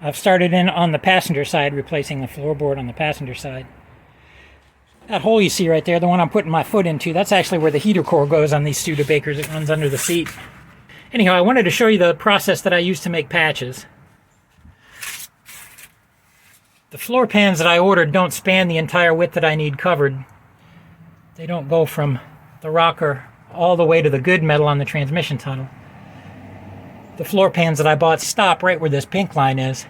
I've started in on the passenger side, replacing the floorboard on the passenger side. That hole you see right there, the one I'm putting my foot into, that's actually where the heater core goes on these Studebakers. It runs under the seat. Anyhow, I wanted to show you the process that I use to make patches. The floor pans that I ordered don't span the entire width that I need covered. They don't go from the rocker all the way to the good metal on the transmission tunnel. The floor pans that I bought stop right where this pink line is.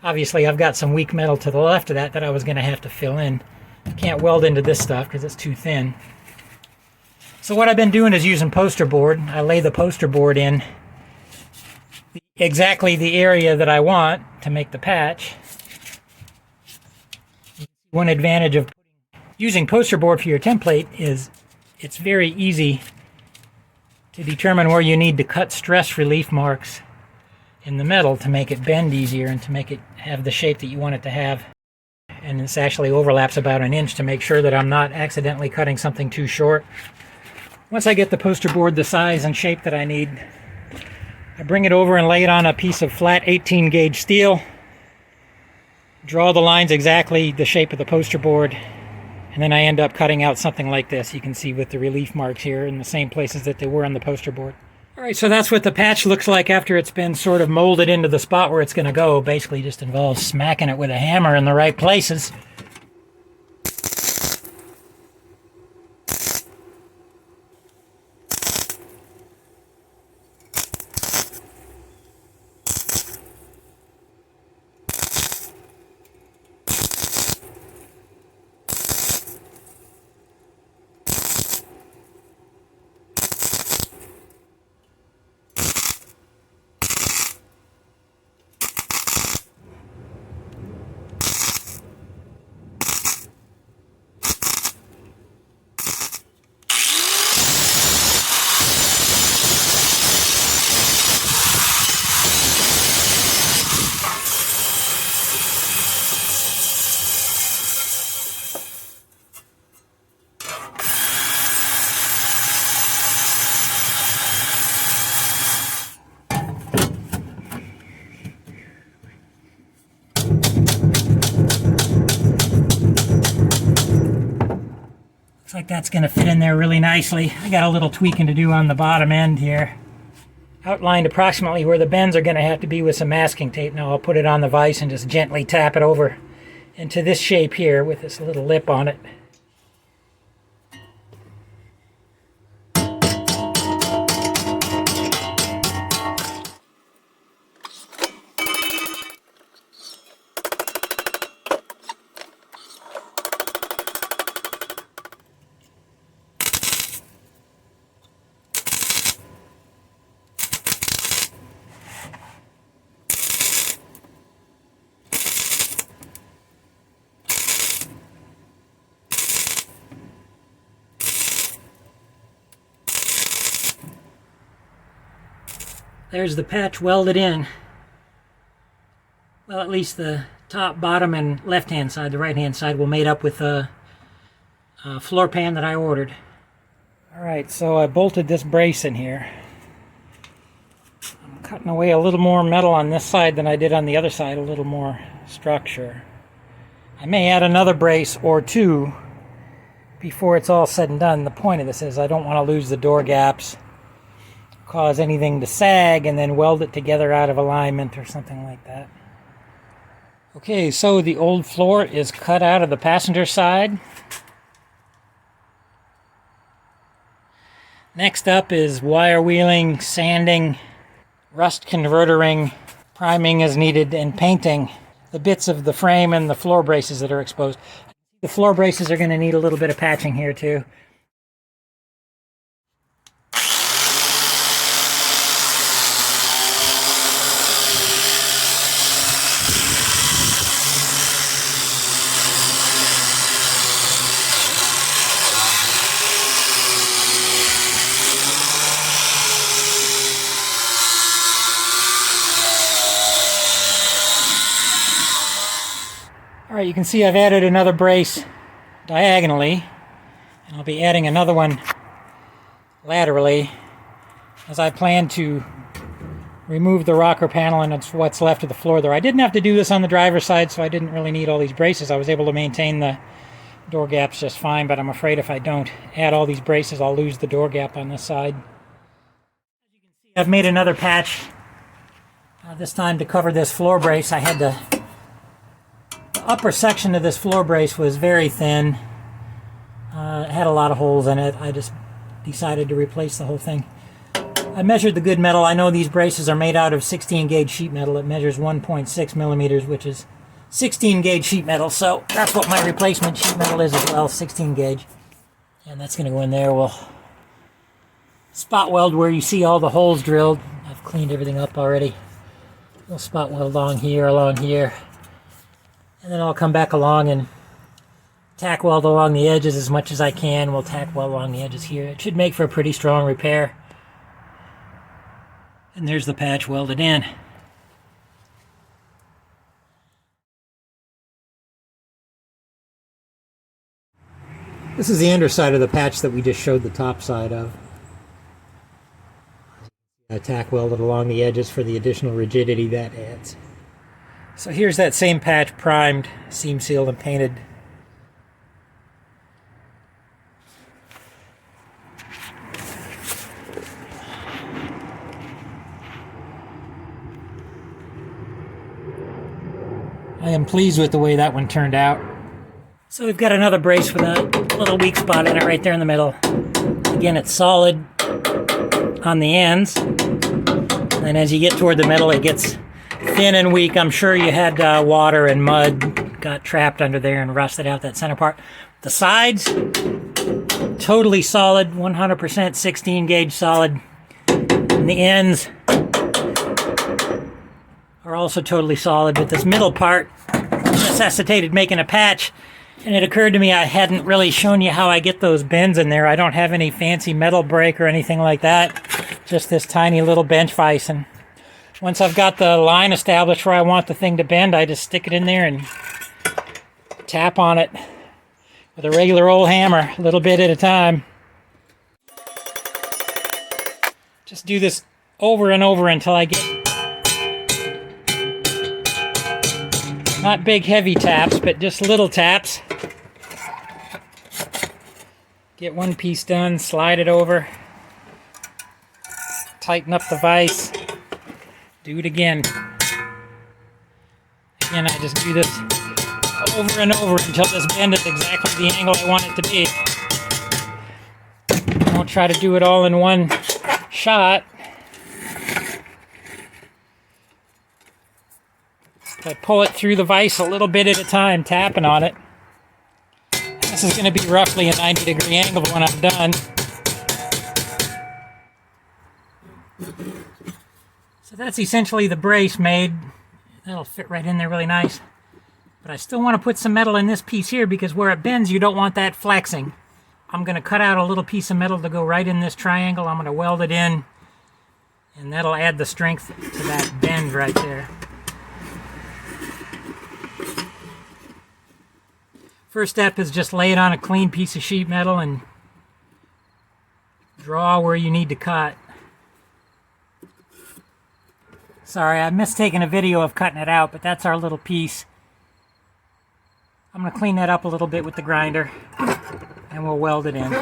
Obviously, I've got some weak metal to the left of that I was going to have to fill in. I can't weld into this stuff because it's too thin. So what I've been doing is using poster board. I lay the poster board in exactly the area that I want to make the patch. One advantage of using poster board for your template is it's very easy to determine where you need to cut stress relief marks in the metal to make it bend easier and to make it have the shape that you want it to have. And this actually overlaps about an inch to make sure that I'm not accidentally cutting something too short. Once I get the poster board the size and shape that I need, I bring it over and lay it on a piece of flat 18 gauge steel, draw the lines exactly the shape of the poster board, and then I end up cutting out something like this. You can see with the relief marks here in the same places that they were on the poster board. Alright, so that's what the patch looks like after it's been sort of molded into the spot where it's going to go. Basically just involves smacking it with a hammer in the right places. Looks like that's going to fit in there really nicely. I got a little tweaking to do on the bottom end here. Outlined approximately where the bends are going to have to be with some masking tape. Now I'll put it on the vise and just gently tap it over into this shape here with this little lip on it. There's the patch welded in. Well, at least the top, bottom, and left-hand side. The right-hand side will mate up with the floor pan that I ordered. Alright, so I bolted this brace in here. I'm cutting away a little more metal on this side than I did on the other side, a little more structure. I may add another brace or two before it's all said and done. The point of this is I don't want to lose the door gaps, cause anything to sag, and then weld it together out of alignment or something like that. Okay, so the old floor is cut out of the passenger side. Next up is wire wheeling, sanding, rust convertering, priming as needed, and painting the bits of the frame and the floor braces that are exposed. The floor braces are going to need a little bit of patching here too. Alright, you can see I've added another brace diagonally, and I'll be adding another one laterally, as I plan to remove the rocker panel and it's what's left of the floor there. I didn't have to do this on the driver's side, so I didn't really need all these braces. I was able to maintain the door gaps just fine, but I'm afraid if I don't add all these braces, I'll lose the door gap on this side. As you can see, I've made another patch, this time to cover this floor brace. I had the upper section of this floor brace was very thin. It had a lot of holes in it. I just decided to replace the whole thing. I measured the good metal. I know these braces are made out of 16 gauge sheet metal. It measures 1.6 millimeters, which is 16 gauge sheet metal. So that's what my replacement sheet metal is as well, 16 gauge. And that's going to go in there. We'll spot weld where you see all the holes drilled. I've cleaned everything up already. We'll spot weld along here. And then I'll come back along and tack weld along the edges as much as I can. We'll tack weld along the edges here. It should make for a pretty strong repair. And there's the patch welded in. This is the underside of the patch that we just showed the top side of. I tack welded along the edges for the additional rigidity that adds. So here's that same patch, primed, seam sealed, and painted. I am pleased with the way that one turned out. So we've got another brace with a little weak spot in it right there in the middle. Again, it's solid on the ends. And as you get toward the middle, it gets thin and weak. I'm sure you had water and mud got trapped under there and rusted out that center part. The sides, totally solid, 100% 16 gauge solid. And the ends are also totally solid, but this middle part necessitated making a patch, and it occurred to me I hadn't really shown you how I get those bends in there. I don't have any fancy metal brake or anything like that, just this tiny little bench vise. And once I've got the line established where I want the thing to bend, I just stick it in there and tap on it with a regular old hammer, a little bit at a time. Just do this over and over until I get not big heavy taps, but just little taps. Get one piece done, slide it over, tighten up the vise, do it again. Again, I just do this over and over until this bend is exactly the angle I want it to be. I won't try to do it all in one shot. I pull it through the vise a little bit at a time, tapping on it. This is going to be roughly a 90-degree angle when I'm done. So that's essentially the brace made. That'll fit right in there really nice. But I still want to put some metal in this piece here because where it bends, you don't want that flexing. I'm going to cut out a little piece of metal to go right in this triangle. I'm going to weld it in, and that'll add the strength to that bend right there. First step is just lay it on a clean piece of sheet metal and draw where you need to cut. Sorry, I missed taking a video of cutting it out, but that's our little piece. I'm going to clean that up a little bit with the grinder, and we'll weld it in.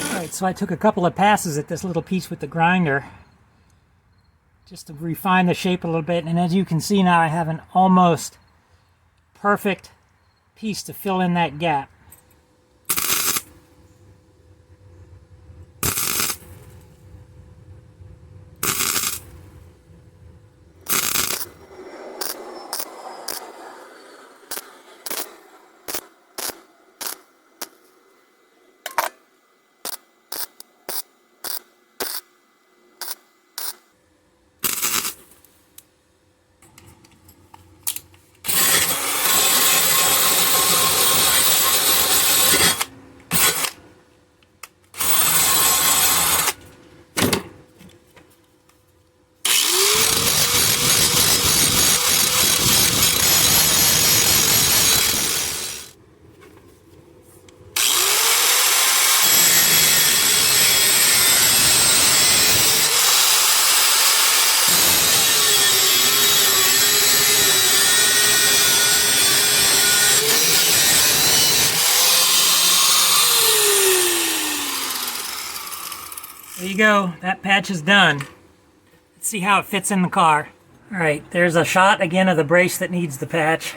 Alright, so I took a couple of passes at this little piece with the grinder, just to refine the shape a little bit, and as you can see now I have an almost perfect piece to fill in that gap. go. That patch is done. Let's see how it fits in the car. All right, there's a shot again of the brace that needs the patch.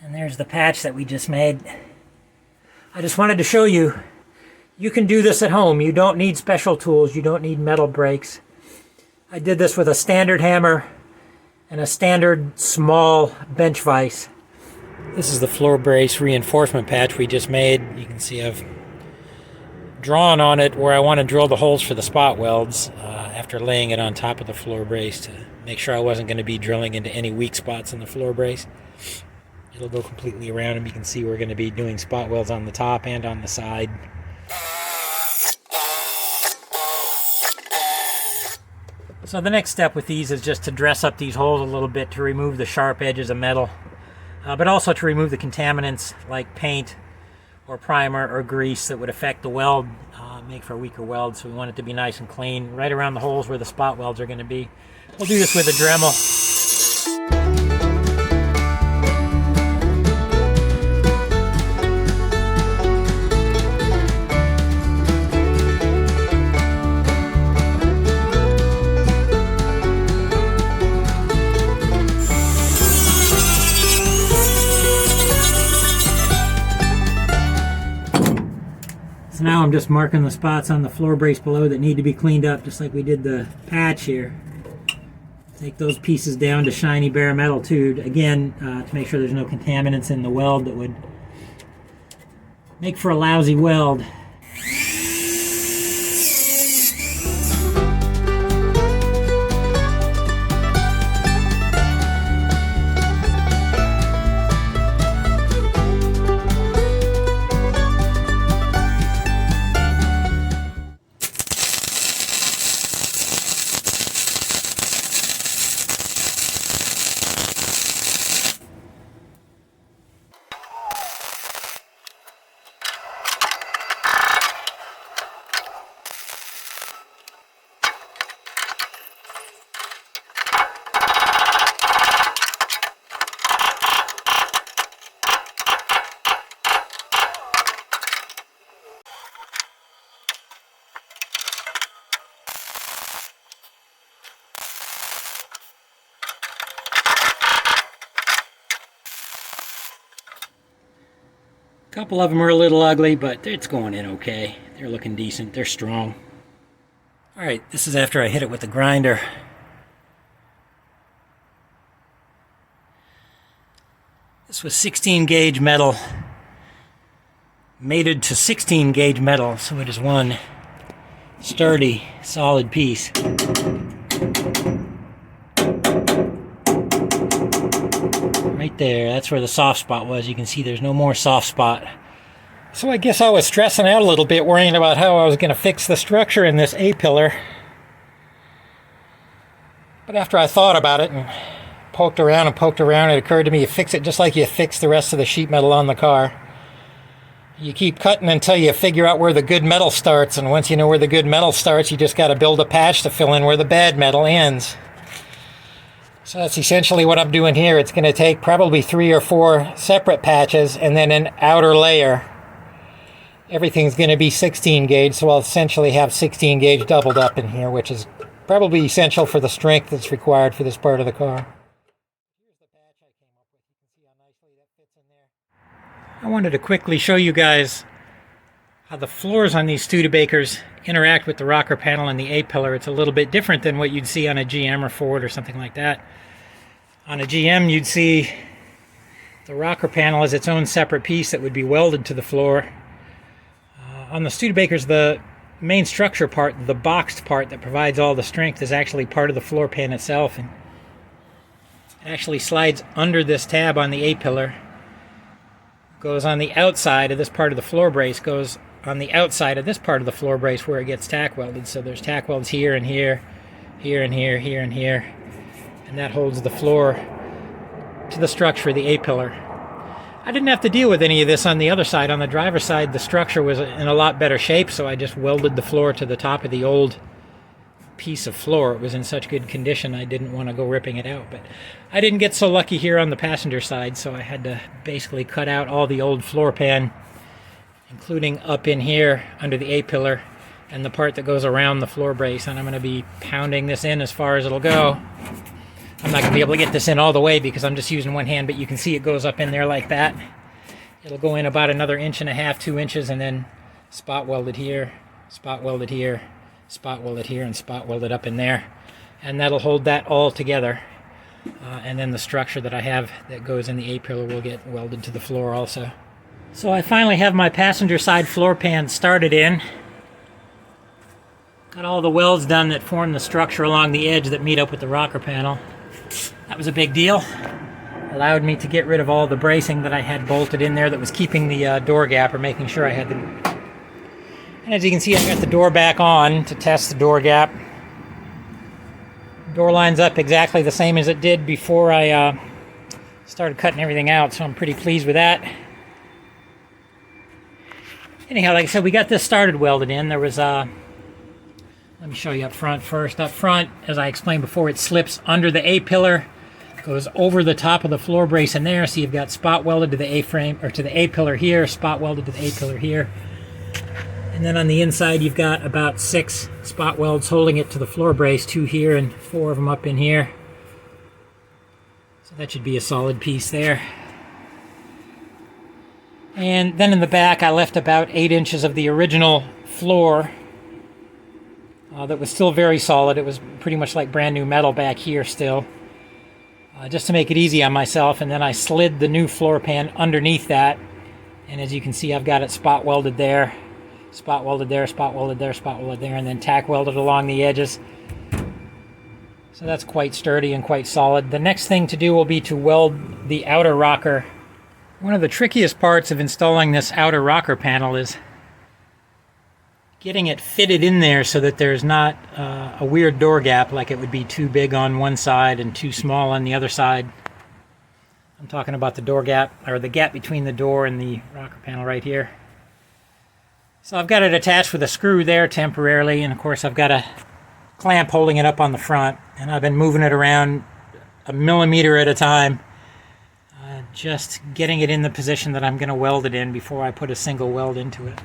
And there's the patch that we just made. I just wanted to show you, you can do this at home. You don't need special tools. You don't need metal brakes. I did this with a standard hammer and a standard small bench vise. This is the floor brace reinforcement patch we just made. You can see I've drawn on it where I want to drill the holes for the spot welds after laying it on top of the floor brace to make sure I wasn't going to be drilling into any weak spots in the floor brace. It'll go completely around and you can see we're going to be doing spot welds on the top and on the side. So the next step with these is just to dress up these holes a little bit to remove the sharp edges of metal, but also to remove the contaminants like paint or primer or grease that would affect the weld, make for a weaker weld. So we want it to be nice and clean right around the holes where the spot welds are going to be. We'll do this with a Dremel. So now I'm just marking the spots on the floor brace below that need to be cleaned up, just like we did the patch here. Take those pieces down to shiny bare metal too, again, to make sure there's no contaminants in the weld that would make for a lousy weld. A couple of them are a little ugly, but it's going in okay. They're looking decent. They're strong. Alright, this is after I hit it with the grinder. This was 16 gauge metal, mated to 16 gauge metal, so it is one sturdy, solid piece. Right there, that's where the soft spot was. You can see there's no more soft spot. So I guess I was stressing out a little bit, worrying about how I was going to fix the structure in this A-pillar. But after I thought about it and poked around, it occurred to me you fix it just like you fix the rest of the sheet metal on the car. You keep cutting until you figure out where the good metal starts, and once you know where the good metal starts, you just got to build a patch to fill in where the bad metal ends. So that's essentially what I'm doing here. It's going to take probably 3 or 4 separate patches and then an outer layer. Everything's going to be 16 gauge, so I'll essentially have 16 gauge doubled up in here, which is probably essential for the strength that's required for this part of the car. Here's the patch I came up with. You can see how nicely that fits in there. I wanted to quickly show you guys how the floors on these Studebakers interact with the rocker panel and the A-pillar. It's a little bit different than what you'd see on a GM or Ford or something like that. On a GM, you'd see the rocker panel as its own separate piece that would be welded to the floor. On the Studebakers, the main structure part, the boxed part that provides all the strength, is actually part of the floor pan itself, and it actually slides under this tab on the A-pillar, goes on the outside of this part of the floor brace, goes on the outside of this part of the floor brace where it gets tack welded. So there's tack welds here and here, here and here, here and here, and that holds the floor to the structure of the A-pillar. I didn't have to deal with any of this on the other side. On the driver's side, the structure was in a lot better shape, so I just welded the floor to the top of the old piece of floor. It was in such good condition I didn't want to go ripping it out. But I didn't get so lucky here on the passenger side, so I had to basically cut out all the old floor pan, including up in here under the A-pillar, and the part that goes around the floor brace, and I'm going to be pounding this in as far as it'll go. I'm not going to be able to get this in all the way because I'm just using one hand, but you can see it goes up in there like that. It'll go in about another 1.5 inches, 2 inches, and then spot welded here, spot welded here, spot welded here, and spot welded up in there. And that'll hold that all together. And then the structure that I have that goes in the A-pillar will get welded to the floor also. So I finally have my passenger side floor pan started in. Got all the welds done that form the structure along the edge that meet up with the rocker panel. That was a big deal. Allowed me to get rid of all the bracing that I had bolted in there that was keeping the door gap, or making sure I had the... And as you can see, I got the door back on to test the door gap. Door lines up exactly the same as it did before I started cutting everything out, so I'm pretty pleased with that. Anyhow, like I said, we got this started welded in. There was let me show you up front first. Up front, as I explained before, it slips under the A-pillar, goes over the top of the floor brace in there, so you've got spot welded to the A-frame, or to the A-pillar here, spot welded to the A-pillar here. And then on the inside, you've got about 6 spot welds holding it to the floor brace, 2 here and 4 of them up in here. So that should be a solid piece there. And then in the back, I left about 8 inches of the original floor that was still very solid. It was pretty much like brand new metal back here still. Just to make it easy on myself, and then I slid the new floor pan underneath that. And as you can see, I've got it spot welded there. Spot welded there, spot welded there, spot welded there, and then tack welded along the edges. So that's quite sturdy and quite solid. The next thing to do will be to weld the outer rocker. One of the trickiest parts of installing this outer rocker panel is getting it fitted in there so that there's not a weird door gap, like it would be too big on one side and too small on the other side. I'm talking about the door gap, or the gap between the door and the rocker panel right here. So I've got it attached with a screw there temporarily, and of course I've got a clamp holding it up on the front, and I've been moving it around 1 millimeter at a time, just getting it in the position that I'm going to weld it in before I put a single weld into it.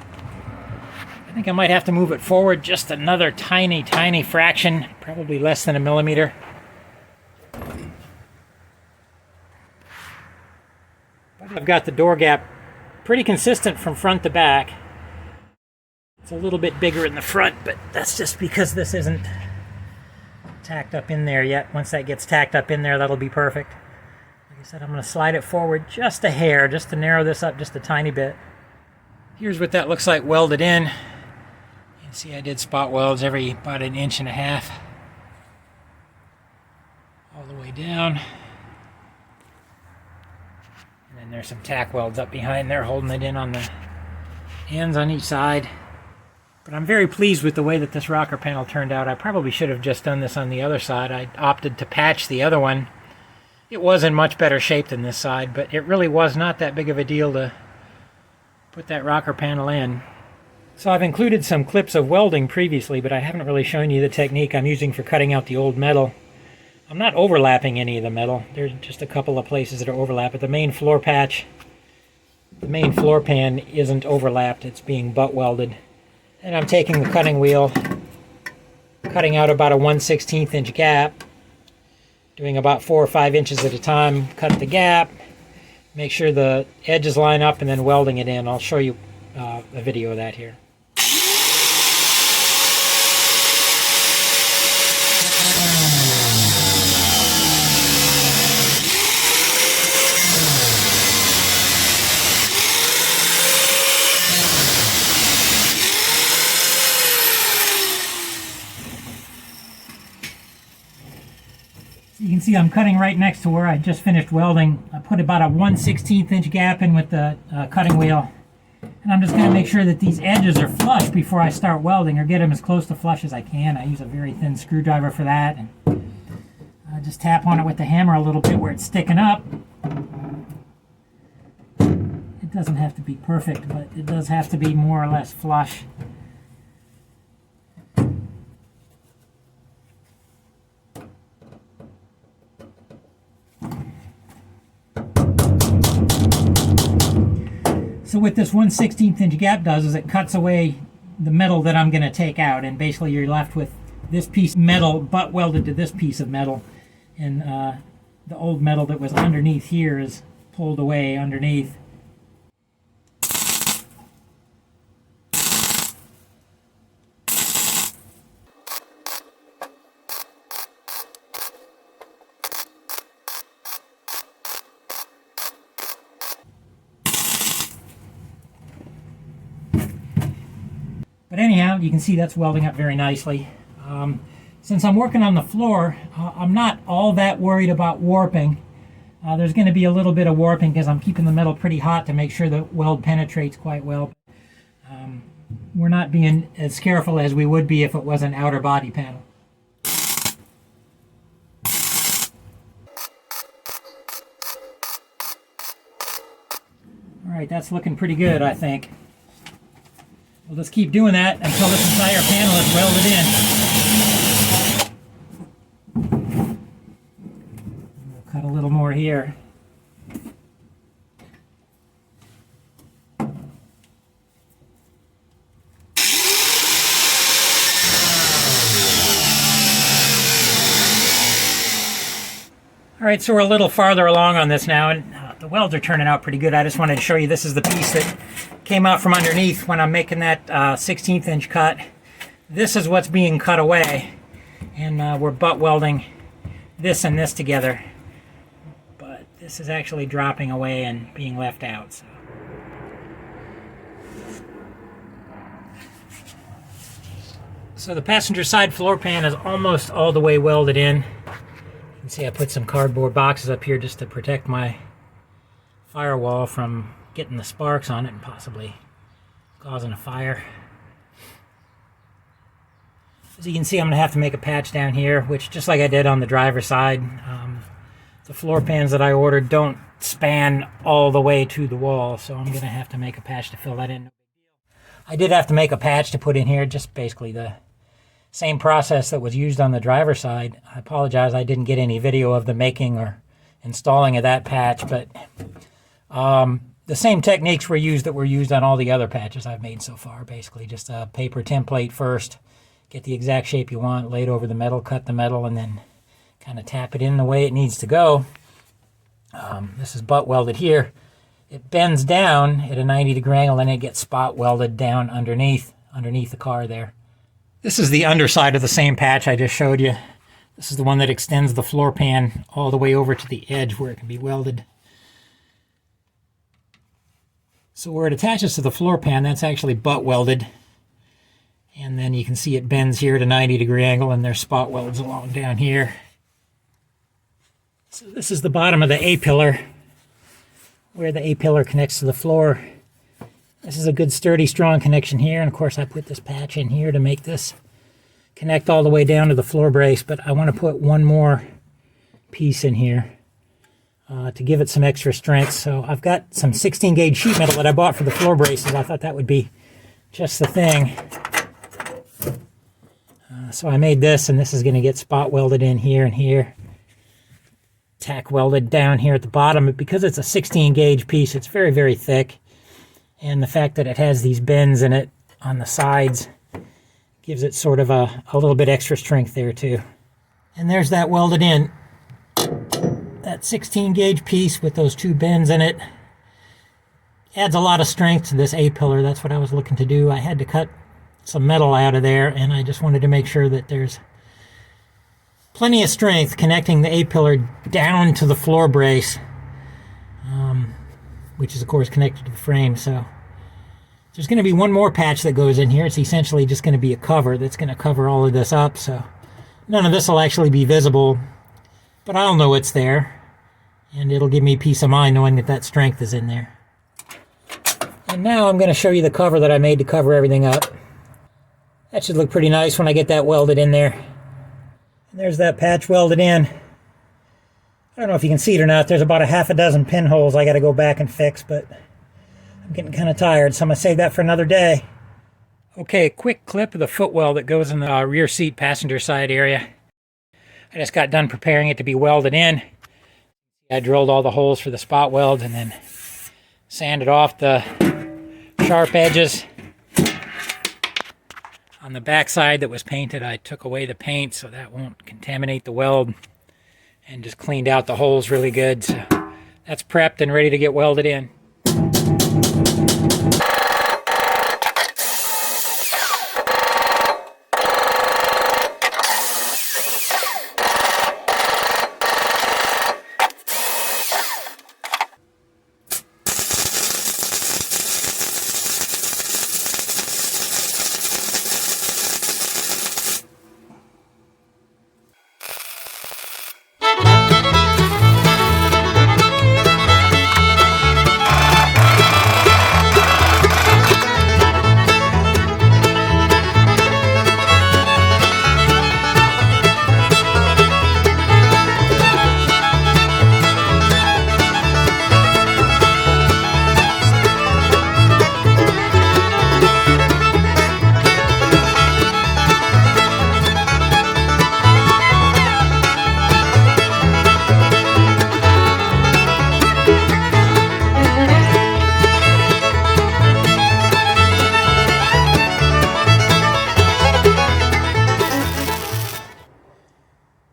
I think I might have to move it forward just another tiny, tiny fraction, probably less than 1 millimeter. I've got the door gap pretty consistent from front to back. It's a little bit bigger in the front, but that's just because this isn't tacked up in there yet. Once that gets tacked up in there, that'll be perfect. Like I said, I'm going to slide it forward just a hair, just to narrow this up just a tiny bit. Here's what that looks like welded in. You can see I did spot welds every about 1.5 inches. All the way down. And then there's some tack welds up behind there holding it in on the ends on each side. But I'm very pleased with the way that this rocker panel turned out. I probably should have just done this on the other side. I opted to patch the other one. It was in much better shape than this side, but it really was not that big of a deal to put that rocker panel in. So I've included some clips of welding previously, but I haven't really shown you the technique I'm using for cutting out the old metal. I'm not overlapping any of the metal. There's just a couple of places that are overlapped, but the main floor patch, the main floor pan isn't overlapped. It's being butt welded. And I'm taking the cutting wheel, cutting out about a 1/16 inch gap, doing about 4 or 5 inches at a time, cut the gap, make sure the edges line up, and then welding it in. I'll show you a video of that here. You can see I'm cutting right next to where I just finished welding. I put about a 1/16 inch gap in with the cutting wheel. And I'm just going to make sure that these edges are flush before I start welding, or get them as close to flush as I can. I use a very thin screwdriver for that. And I just tap on it with the hammer a little bit where it's sticking up. It doesn't have to be perfect, but it does have to be more or less flush. So what this 1/16 inch gap does is it cuts away the metal that I'm going to take out, and basically you're left with this piece of metal butt welded to this piece of metal, and the old metal that was underneath here is pulled away underneath. But anyhow, you can see that's welding up very nicely. Since I'm working on the floor, I'm not all that worried about warping. There's going to be a little bit of warping because I'm keeping the metal pretty hot to make sure the weld penetrates quite well. We're not being as careful as we would be if it was an outer body panel. All right, that's looking pretty good, I think. We'll just keep doing that until this entire panel is welded in. We'll cut a little more here. All right, so we're a little farther along on this now, and the welds are turning out pretty good. I just wanted to show you this is the piece that came out from underneath when I'm making that 16th inch cut. This is what's being cut away, and we're butt welding this and this together. But this is actually dropping away and being left out. So the passenger side floor pan is almost all the way welded in. You can see I put some cardboard boxes up here just to protect my firewall from getting the sparks on it and possibly causing a fire. As you can see, I'm going to have to make a patch down here, which, just like I did on the driver's side, the floor pans that I ordered don't span all the way to the wall, so I'm going to have to make a patch to fill that in. I did have to make a patch to put in here, just basically the same process that was used on the driver's side. I apologize, I didn't get any video of the making or installing of that patch, but the same techniques were used that were used on all the other patches I've made so far. Basically just a paper template first, get the exact shape you want, lay it over the metal, cut the metal, and then kind of tap it in the way it needs to go. This is butt welded here. It bends down at a 90-degree angle, and it gets spot welded down underneath the car there. This is the underside of the same patch I just showed you. This is the one that extends the floor pan all the way over to the edge where it can be welded. So where it attaches to the floor pan, that's actually butt welded. And then you can see it bends here at a 90-degree angle, and there's spot welds along down here. So this is the bottom of the A-pillar, where the A-pillar connects to the floor. This is a good sturdy strong connection here, and of course I put this patch in here to make this connect all the way down to the floor brace, but I want to put one more piece in here to give it some extra strength. So I've got some 16 gauge sheet metal that I bought for the floor braces. I thought that would be just the thing. So I made this, and this is going to get spot welded in here and here. Tack welded down here at the bottom. But because it's a 16 gauge piece, it's very, very thick. And the fact that it has these bends in it on the sides gives it sort of a little bit extra strength there too. And there's that welded in. That 16 gauge piece with those two bends in it adds a lot of strength to this A-pillar. That's what I was looking to do. I had to cut some metal out of there, and I just wanted to make sure that there's plenty of strength connecting the A-pillar down to the floor brace, which is of course connected to the frame. So there's going to be one more patch that goes in here. It's essentially just going to be a cover that's going to cover all of this up, so none of this will actually be visible, but I'll know it's there, and it'll give me peace of mind knowing that that strength is in there. And now I'm going to show you the cover that I made to cover everything up. That should look pretty nice when I get that welded in there. And there's that patch welded in. I don't know if you can see it or not. There's about a half a dozen pinholes I got to go back and fix, but I'm getting kind of tired, so I'm going to save that for another day. Okay, quick clip of the footwell that goes in the rear seat passenger side area. I just got done preparing it to be welded in. I drilled all the holes for the spot weld and then sanded off the sharp edges. On the back side that was painted, I took away the paint so that won't contaminate the weld, and just cleaned out the holes really good. So that's prepped and ready to get welded in.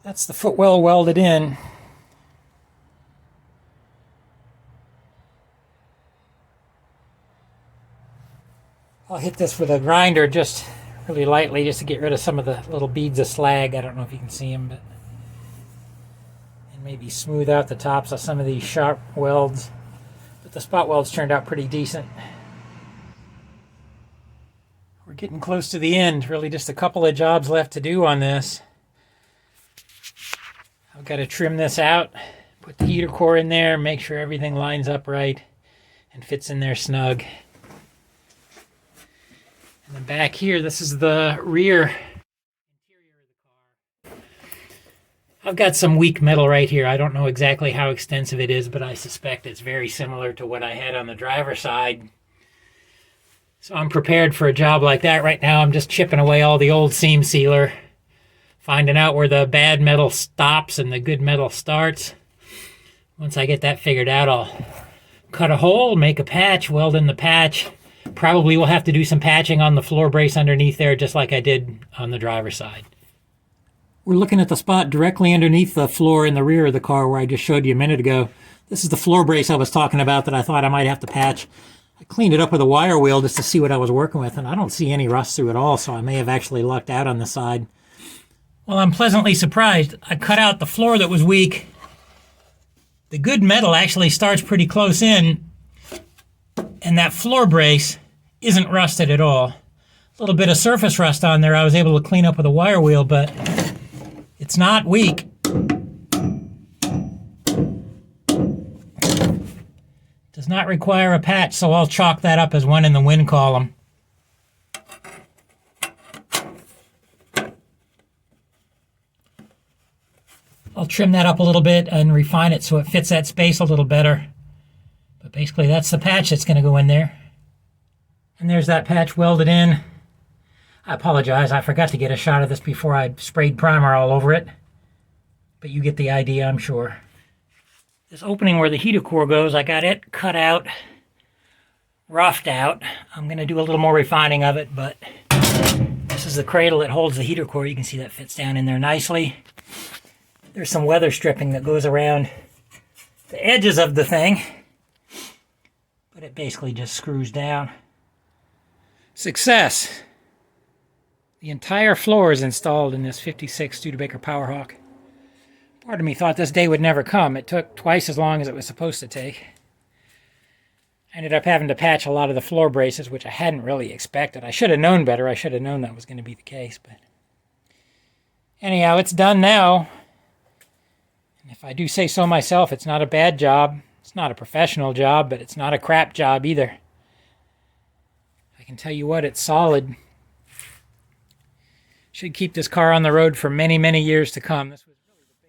That's the footwell welded in. I'll hit this with a grinder just really lightly just to get rid of some of the little beads of slag. I don't know if you can see them, but and maybe smooth out the tops of some of these sharp welds. But the spot welds turned out pretty decent. We're getting close to the end. Really just a couple of jobs left to do on this. I've got to trim this out, put the heater core in there, make sure everything lines up right and fits in there snug. And then back here, this is the rear interior of the car. I've got some weak metal right here. I don't know exactly how extensive it is, but I suspect it's very similar to what I had on the driver's side. So I'm prepared for a job like that. Right now I'm just chipping away all the old seam sealer, finding out where the bad metal stops and the good metal starts. Once I get that figured out, I'll cut a hole, make a patch, weld in the patch. Probably will have to do some patching on the floor brace underneath there, just like I did on the driver's side. We're looking at the spot directly underneath the floor in the rear of the car where I just showed you a minute ago. This is the floor brace I was talking about that I thought I might have to patch. I cleaned it up with a wire wheel just to see what I was working with, and I don't see any rust through it all, so I may have actually lucked out on the side. Well, I'm pleasantly surprised. I cut out the floor that was weak. The good metal actually starts pretty close in, and that floor brace isn't rusted at all. A little bit of surface rust on there I was able to clean up with a wire wheel, but it's not weak. Does not require a patch, so I'll chalk that up as one in the win column. I'll trim that up a little bit and refine it so it fits that space a little better. But basically that's the patch that's going to go in there. And there's that patch welded in. I apologize, I forgot to get a shot of this before I sprayed primer all over it. But you get the idea, I'm sure. This opening where the heater core goes, I got it cut out, roughed out. I'm going to do a little more refining of it, but this is the cradle that holds the heater core. You can see that fits down in there nicely. There's some weather stripping that goes around the edges of the thing, but it basically just screws down. Success! The entire floor is installed in this 56 Studebaker Powerhawk. Part of me thought this day would never come. It took twice as long as it was supposed to take. I ended up having to patch a lot of the floor braces, which I hadn't really expected. I should have known better. I should have known that was going to be the case. But anyhow, it's done now. And if I do say so myself, it's not a bad job. It's not a professional job, but it's not a crap job either. I can tell you what, it's solid. Should keep this car on the road for many, many years to come.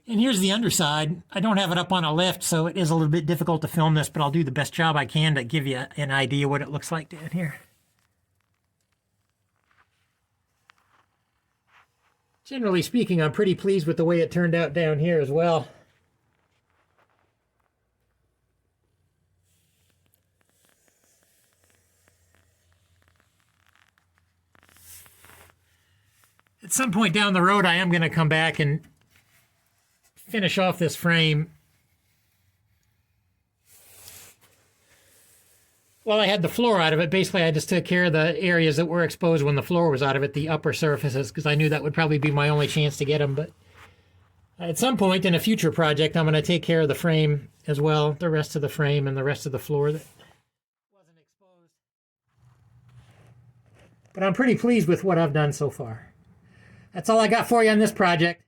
And here's the underside. I don't have it up on a lift, so it is a little bit difficult to film this, but I'll do the best job I can to give you an idea what it looks like down here. Generally speaking, I'm pretty pleased with the way it turned out down here as well. At some point down the road, I am going to come back and finish off this frame. Well, I had the floor out of it. Basically, I just took care of the areas that were exposed when the floor was out of it, the upper surfaces, because I knew that would probably be my only chance to get them. But at some point in a future project, I'm going to take care of the frame as well, the rest of the frame and the rest of the floor that wasn't exposed. But I'm pretty pleased with what I've done so far. That's all I got for you on this project.